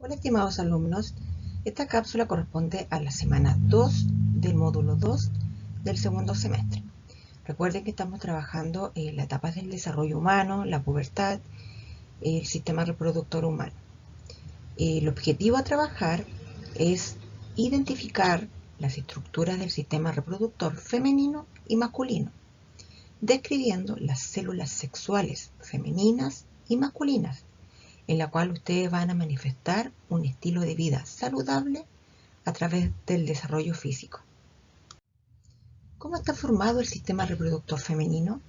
Hola estimados alumnos, esta cápsula corresponde a la semana 2 del módulo 2 del segundo semestre. Recuerden que estamos trabajando en las etapas del desarrollo humano, la pubertad, el sistema reproductor humano. El objetivo a trabajar es identificar las estructuras del sistema reproductor femenino y masculino, describiendo las células sexuales femeninas y masculinas, en la cual ustedes van a manifestar un estilo de vida saludable a través del desarrollo físico. ¿Cómo está formado el sistema reproductor femenino?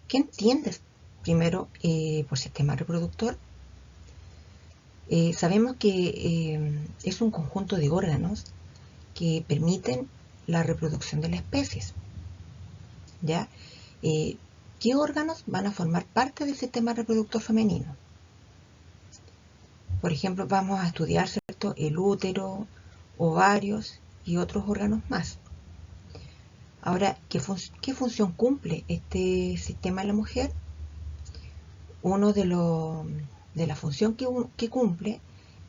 ¿Qué entiendes primero por sistema reproductor? Sabemos que es un conjunto de órganos que permiten la reproducción de las especies. ¿Ya? ¿Qué órganos van a formar parte del sistema reproductor femenino? Por ejemplo, vamos a estudiar, ¿cierto?, el útero, ovarios y otros órganos más. Ahora, ¿qué función cumple este sistema en la mujer? Uno de la función que cumple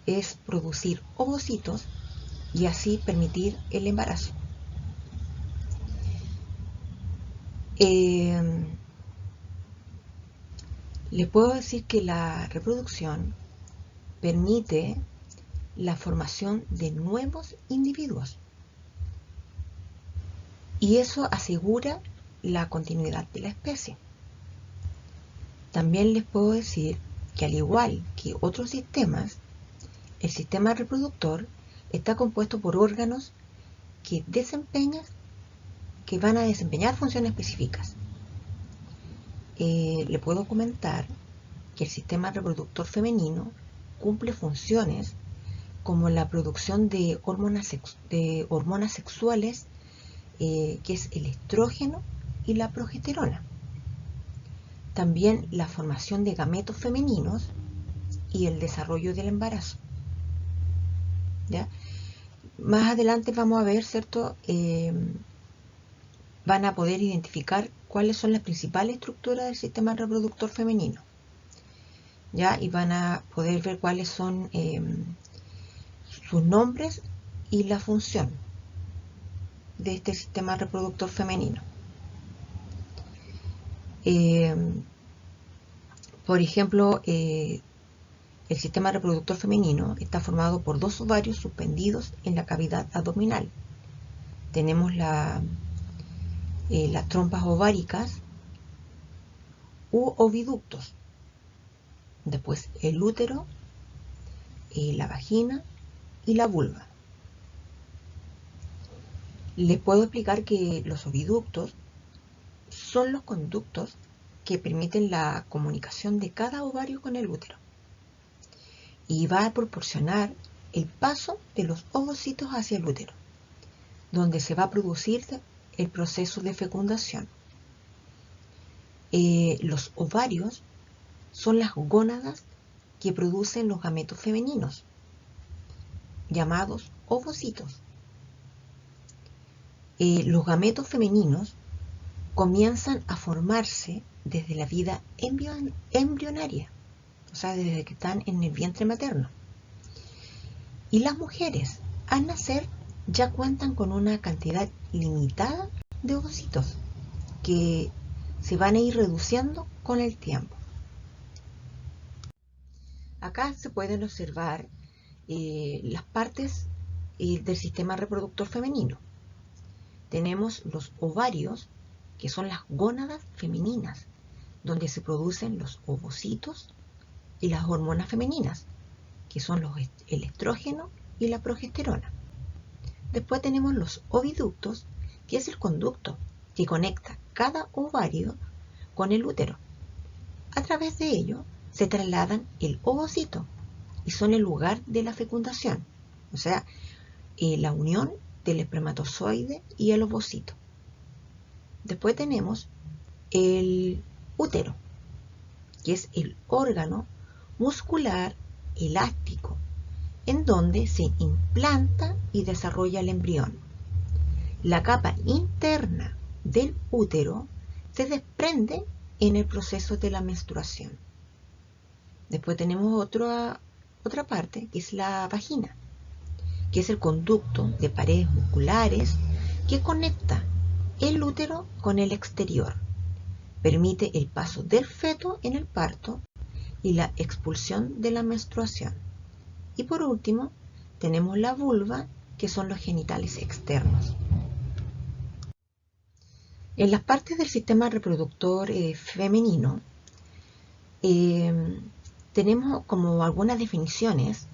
es producir ovocitos y así permitir el embarazo. Les puedo decir que la reproducción permite la formación de nuevos individuos y eso asegura la continuidad de la especie. También les puedo decir que al igual que otros sistemas, el sistema reproductor está compuesto por órganos que van a desempeñar funciones específicas. Le puedo comentar que el sistema reproductor femenino cumple funciones como la producción de hormonas sexuales, que es el estrógeno y la progesterona. También la formación de gametos femeninos y el desarrollo del embarazo. ¿Ya? Más adelante vamos a ver, ¿cierto? Van a poder identificar cuáles son las principales estructuras del sistema reproductor femenino. ¿Ya? Y van a poder ver cuáles son sus nombres y la función de este sistema reproductor femenino. Por ejemplo, el sistema reproductor femenino está formado por dos ovarios suspendidos en la cavidad abdominal. Tenemos las trompas ováricas u oviductos. Después el útero, la vagina y la vulva. Les puedo explicar que los oviductos son los conductos que permiten la comunicación de cada ovario con el útero y va a proporcionar el paso de los ovocitos hacia el útero, donde se va a producir el proceso de fecundación. Los ovarios son las gónadas que producen los gametos femeninos, llamados ovocitos. Los gametos femeninos comienzan a formarse desde la vida embrionaria, o sea, desde que están en el vientre materno. Y las mujeres, al nacer, ya cuentan con una cantidad limitada de ovocitos que se van a ir reduciendo con el tiempo. Acá se pueden observar las partes del sistema reproductor femenino. Tenemos los ovarios, que son las gónadas femeninas, donde se producen los ovocitos y las hormonas femeninas, que son el estrógeno y la progesterona. Después tenemos los oviductos, que es el conducto que conecta cada ovario con el útero. A través de ello se trasladan el ovocito y son el lugar de la fecundación, o sea, la unión del espermatozoide y el ovocito. Después tenemos el útero, que es el órgano muscular elástico en donde se implanta y desarrolla el embrión. La capa interna del útero se desprende en el proceso de la menstruación. Después tenemos otra parte, que es la vagina, que es el conducto de paredes musculares que conecta el útero con el exterior. Permite el paso del feto en el parto y la expulsión de la menstruación. Y por último, tenemos la vulva, que son los genitales externos. En las partes del sistema reproductor femenino, tenemos como algunas definiciones.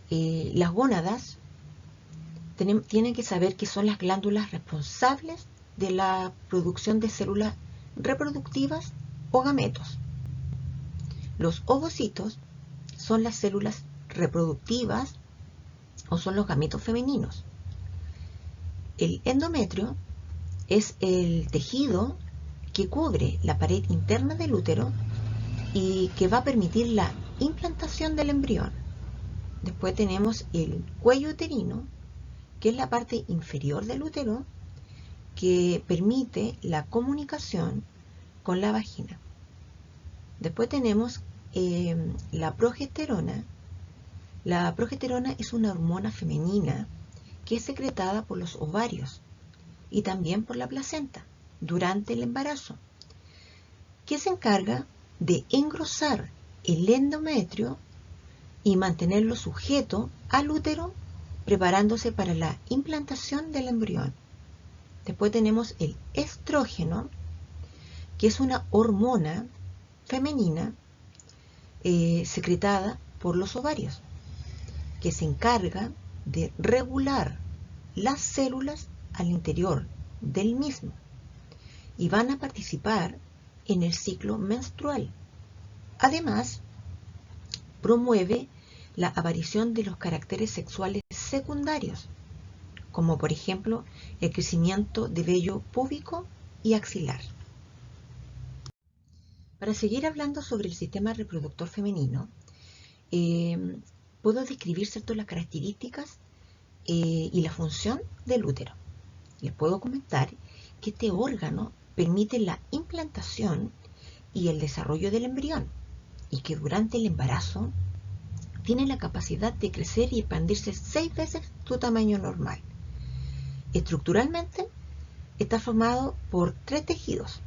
Las gónadas tienen que saber que son las glándulas responsables de la producción de células reproductivas o gametos. Los ovocitos son las células reproductivas o son los gametos femeninos. El endometrio es el tejido que cubre la pared interna del útero y que va a permitir la implantación del embrión. Después tenemos el cuello uterino, que es la parte inferior del útero que permite la comunicación con la vagina. Después tenemos la progesterona. La progesterona es una hormona femenina que es secretada por los ovarios y también por la placenta durante el embarazo, que se encarga de engrosar el endometrio y mantenerlo sujeto al útero, preparándose para la implantación del embrión. Después tenemos el estrógeno, que es una hormona femenina secretada por los ovarios, que se encarga de regular las células al interior del mismo y van a participar en el ciclo menstrual. Además, promueve la aparición de los caracteres sexuales secundarios, como por ejemplo el crecimiento de vello púbico y axilar. Para seguir hablando sobre el sistema reproductor femenino, puedo describir las características y la función del útero. Les puedo comentar que este órgano permite la implantación y el desarrollo del embrión y que durante el embarazo tiene la capacidad de crecer y expandirse 6 veces su tamaño normal. Estructuralmente está formado por 3 tejidos.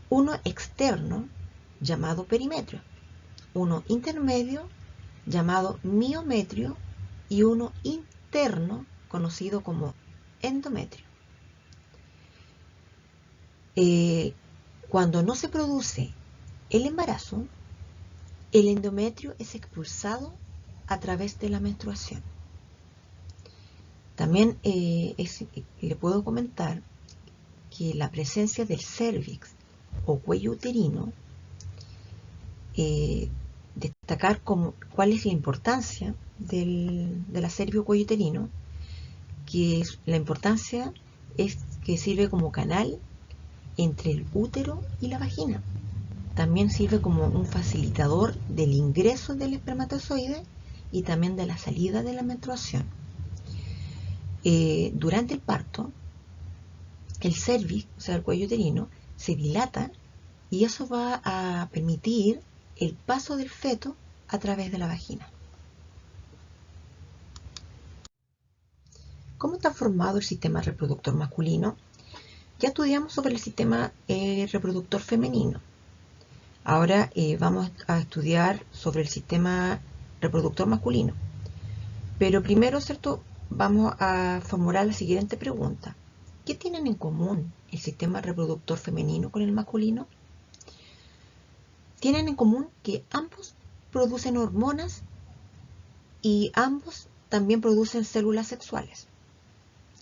Uno externo, llamado perimetrio, uno intermedio, llamado miometrio, y uno interno, conocido como endometrio. Cuando no se produce el embarazo, el endometrio es expulsado a través de la menstruación. También le puedo comentar que la presencia del cérvix o cuello uterino, destacar cuál es la importancia de la cerviz o cuello uterino, que la importancia es que sirve como canal entre el útero y la vagina. También sirve como un facilitador del ingreso del espermatozoide y también de la salida de la menstruación. Durante el parto, el cérvix, o sea, el cuello uterino, se dilata y eso va a permitir el paso del feto a través de la vagina. ¿Cómo está formado el sistema reproductor masculino? Ya estudiamos sobre el sistema reproductor femenino. Ahora vamos a estudiar sobre el sistema reproductor masculino. Pero primero, ¿cierto?, vamos a formular la siguiente pregunta. ¿Qué tienen en común el sistema reproductor femenino con el masculino? Tienen en común que ambos producen hormonas y ambos también producen células sexuales.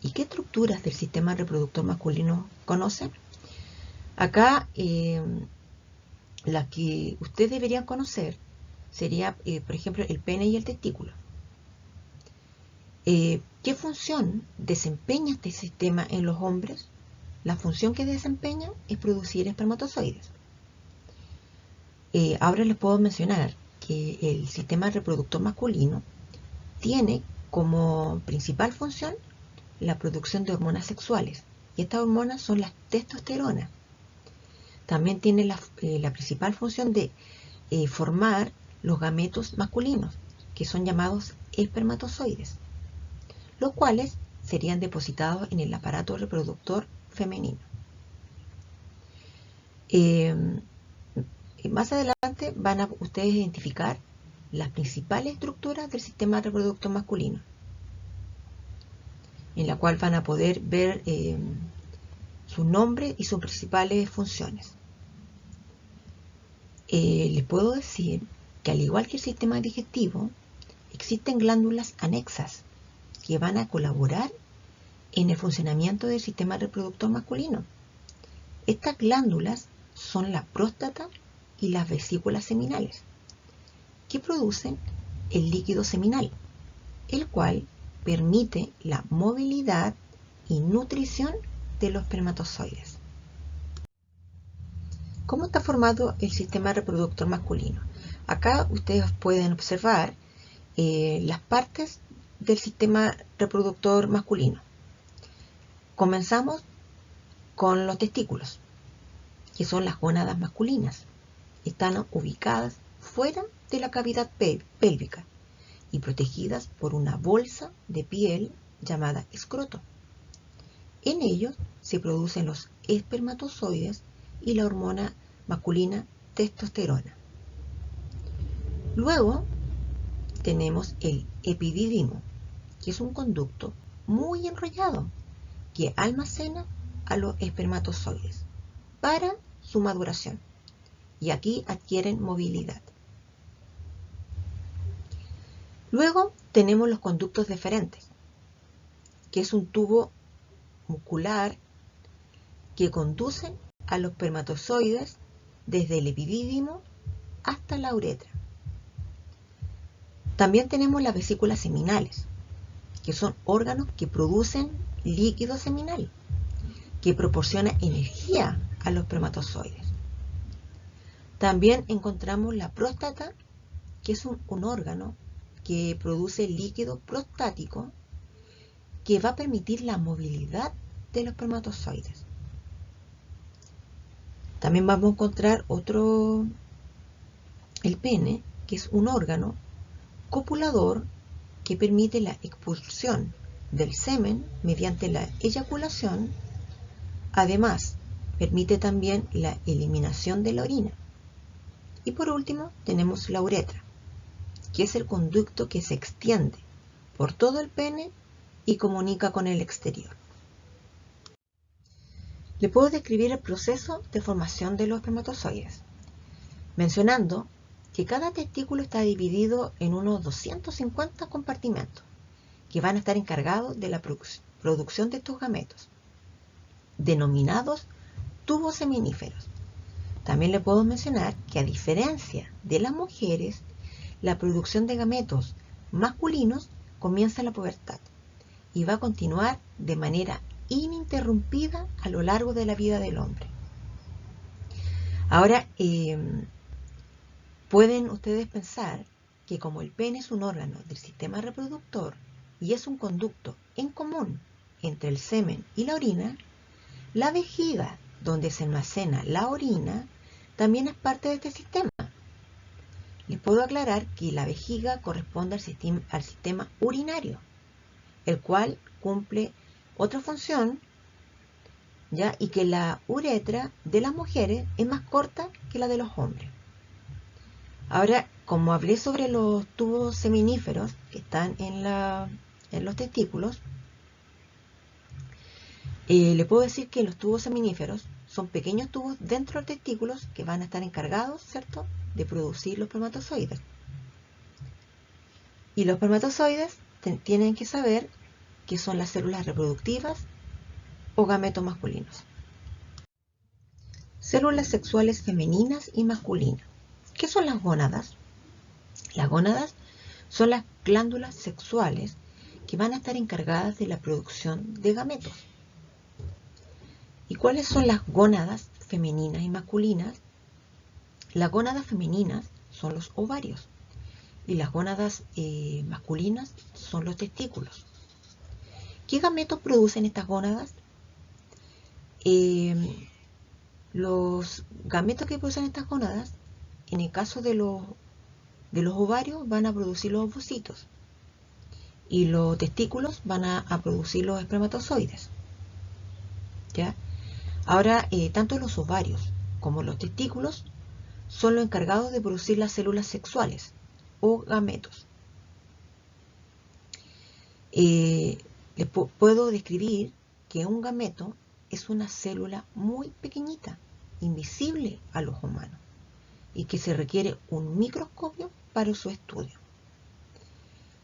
¿Y qué estructuras del sistema reproductor masculino conocen? Acá, la que ustedes deberían conocer sería, por ejemplo, el pene y el testículo. ¿Qué función desempeña este sistema en los hombres? La función que desempeña es producir espermatozoides. Ahora les puedo mencionar que el sistema reproductor masculino tiene como principal función la producción de hormonas sexuales. Y estas hormonas son las testosterona. También tiene la principal función de formar los gametos masculinos, que son llamados espermatozoides, los cuales serían depositados en el aparato reproductor femenino. Más adelante van a ustedes identificar las principales estructuras del sistema reproductor masculino, en la cual van a poder ver su nombre y sus principales funciones. Les puedo decir que al igual que el sistema digestivo, existen glándulas anexas que van a colaborar en el funcionamiento del sistema reproductor masculino. Estas glándulas son la próstata y las vesículas seminales, que producen el líquido seminal, el cual permite la movilidad y nutrición de los espermatozoides. ¿Cómo está formado el sistema reproductor masculino? Acá ustedes pueden observar las partes del sistema reproductor masculino. Comenzamos con los testículos, que son las gónadas masculinas. Están ubicadas fuera de la cavidad pélvica y protegidas por una bolsa de piel llamada escroto. En ellos se producen los espermatozoides y la hormona masculina testosterona. Luego tenemos el epidídimo, que es un conducto muy enrollado que almacena a los espermatozoides para su maduración, y aquí adquieren movilidad. Luego tenemos los conductos deferentes, que es un tubo muscular que conducen a los espermatozoides desde el epidídimo hasta la uretra. También tenemos las vesículas seminales, que son órganos que producen líquido seminal, que proporciona energía a los espermatozoides. También encontramos la próstata, que es un órgano que produce líquido prostático que va a permitir la movilidad de los espermatozoides. También vamos a encontrar el pene, que es un órgano copulador que permite la expulsión del semen mediante la eyaculación. Además, permite también la eliminación de la orina. Y por último, tenemos la uretra, que es el conducto que se extiende por todo el pene y comunica con el exterior. Le puedo describir el proceso de formación de los espermatozoides, mencionando que cada testículo está dividido en unos 250 compartimentos que van a estar encargados de la producción de estos gametos, denominados tubos seminíferos. También le puedo mencionar que, a diferencia de las mujeres, la producción de gametos masculinos comienza en la pubertad y va a continuar de manera ininterrumpida a lo largo de la vida del hombre. Ahora, pueden ustedes pensar que como el pene es un órgano del sistema reproductor y es un conducto en común entre el semen y la orina, la vejiga donde se almacena la orina también es parte de este sistema. Les puedo aclarar que la vejiga corresponde al sistema urinario, el cual cumple otra función, ¿ya? Y que la uretra de las mujeres es más corta que la de los hombres. Ahora, como hablé sobre los tubos seminíferos que están en los testículos, le puedo decir que los tubos seminíferos son pequeños tubos dentro de los testículos que van a estar encargados, ¿cierto?, de producir los espermatozoides. Y los espermatozoides tienen que saber que son las células reproductivas o gametos masculinos. Células sexuales femeninas y masculinas. ¿Qué son las gónadas? Las gónadas son las glándulas sexuales que van a estar encargadas de la producción de gametos. ¿Y cuáles son las gónadas femeninas y masculinas? Las gónadas femeninas son los ovarios y las gónadas masculinas son los testículos. ¿Qué gametos producen estas gónadas? Los gametos que producen estas gónadas, en el caso de de los ovarios van a producir los ovocitos y los testículos van a producir los espermatozoides. ¿Ya? Ahora, tanto los ovarios como los testículos son los encargados de producir las células sexuales o gametos. Les puedo describir que un gameto es una célula muy pequeñita, invisible al ojo humano, y que se requiere un microscopio para su estudio.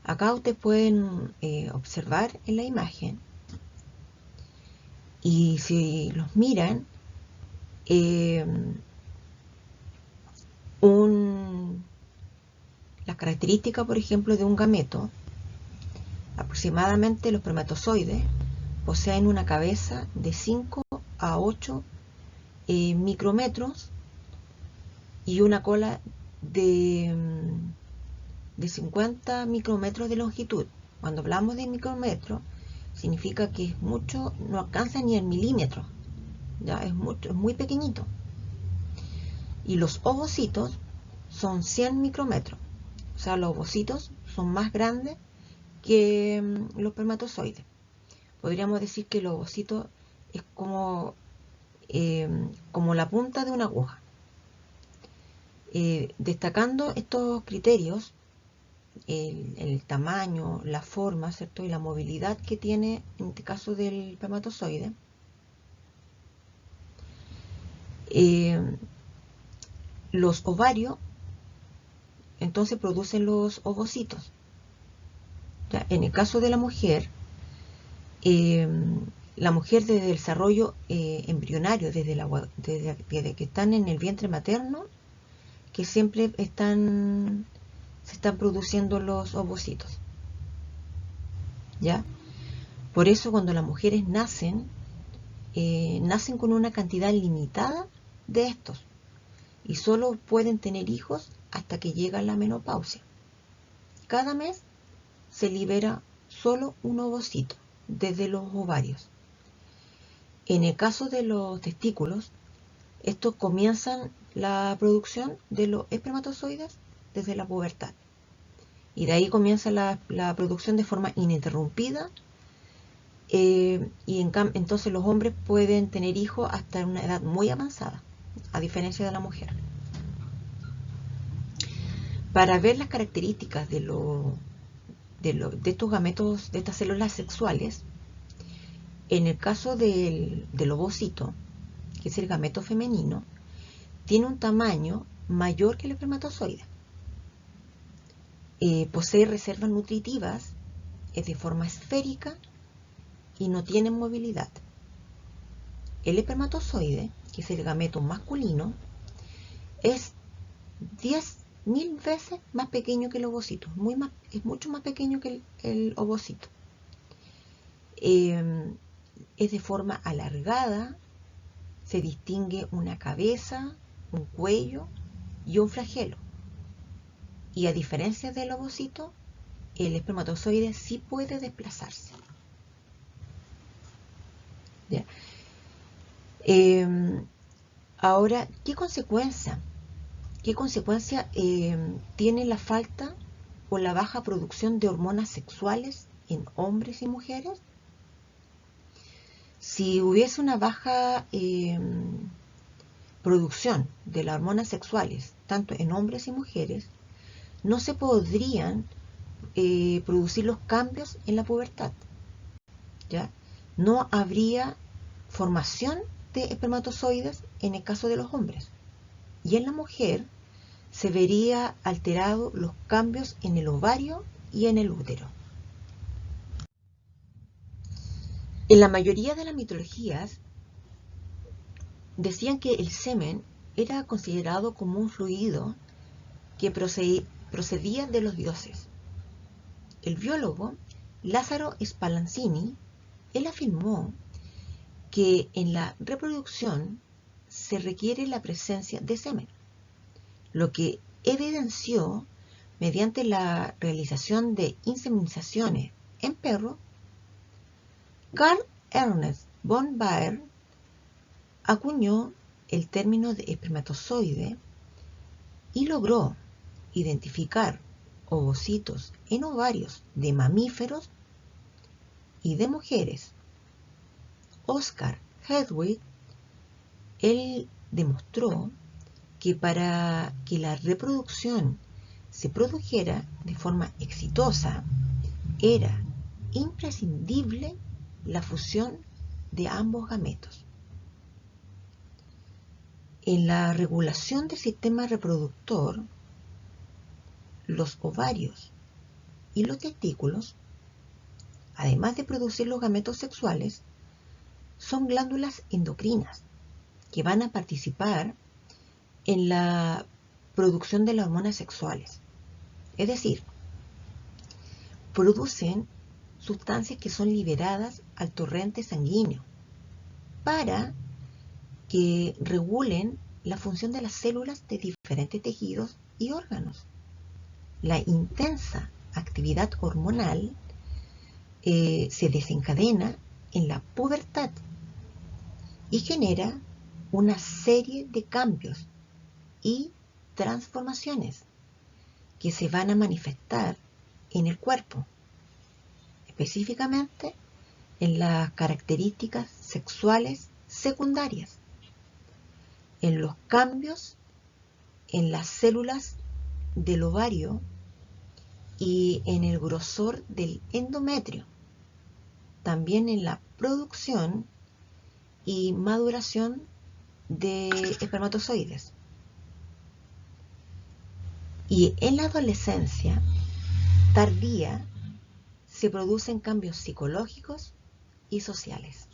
Acá ustedes pueden observar en la imagen, y si los miran, las características, por ejemplo, de un gameto, aproximadamente los espermatozoides poseen una cabeza de 5 a 8 micrómetros y una cola de 50 micrómetros de longitud. Cuando hablamos de micrómetros, significa que es mucho, no alcanza ni el milímetro, ya es muy pequeñito. Y los ovocitos son 100 micrómetros, o sea, los ovocitos son más grandes que los espermatozoides. Podríamos decir que el ovocito es como la punta de una aguja. Destacando estos criterios, el tamaño, la forma, ¿cierto? Y la movilidad que tiene en este caso del espermatozoide, los ovarios entonces producen los ovocitos. ¿Ya? En el caso de la mujer desde el desarrollo embrionario, desde que están en el vientre materno, que siempre se están produciendo los ovocitos. ¿Ya? Por eso cuando las mujeres nacen con una cantidad limitada de estos y solo pueden tener hijos hasta que llega la menopausia. Cada mes se libera solo un ovocito desde los ovarios. En el caso de los testículos, estos comienzan la producción de los espermatozoides desde la pubertad. Y de ahí comienza la producción de forma ininterrumpida. Entonces los hombres pueden tener hijos hasta una edad muy avanzada, a diferencia de la mujer. Para ver las características de estos gametos, de estas células sexuales, en el caso del ovocito, que es el gameto femenino, tiene un tamaño mayor que el espermatozoide. Posee reservas nutritivas, es de forma esférica y no tiene movilidad. El espermatozoide, que es el gameto masculino, es 10.000 veces más pequeño que el ovocito, es mucho más pequeño que el ovocito. Es de forma alargada, se distingue una cabeza, un cuello y un flagelo. Y a diferencia del ovocito, el espermatozoide sí puede desplazarse. ¿Ya? Ahora, ¿qué consecuencia tiene la falta o la baja producción de hormonas sexuales en hombres y mujeres? Si hubiese una baja producción de las hormonas sexuales, tanto en hombres y mujeres, no se podrían producir los cambios en la pubertad. ¿Ya? No habría formación de espermatozoides en el caso de los hombres. Y en la mujer se vería alterados los cambios en el ovario y en el útero. En la mayoría de las mitologías decían que el semen era considerado como un fluido que procedía de los dioses. El biólogo Lázaro Spallanzini, él afirmó que en la reproducción se requiere la presencia de semen, lo que evidenció mediante la realización de inseminizaciones en perros. Carl Ernst von Baer acuñó el término de espermatozoide y logró identificar ovocitos en ovarios de mamíferos y de mujeres, Oscar Hedwig, él demostró que para que la reproducción se produjera de forma exitosa, era imprescindible la fusión de ambos gametos. En la regulación del sistema reproductor, los ovarios y los testículos, además de producir los gametos sexuales, son glándulas endocrinas que van a participar en la producción de las hormonas sexuales. Es decir, producen sustancias que son liberadas al torrente sanguíneo para que regulen la función de las células de diferentes tejidos y órganos. La intensa actividad hormonal se desencadena en la pubertad y genera una serie de cambios y transformaciones que se van a manifestar en el cuerpo, específicamente en las características sexuales secundarias, en los cambios en las células del ovario y en el grosor del endometrio, también en la producción y maduración de espermatozoides. Y en la adolescencia tardía se producen cambios psicológicos y sociales.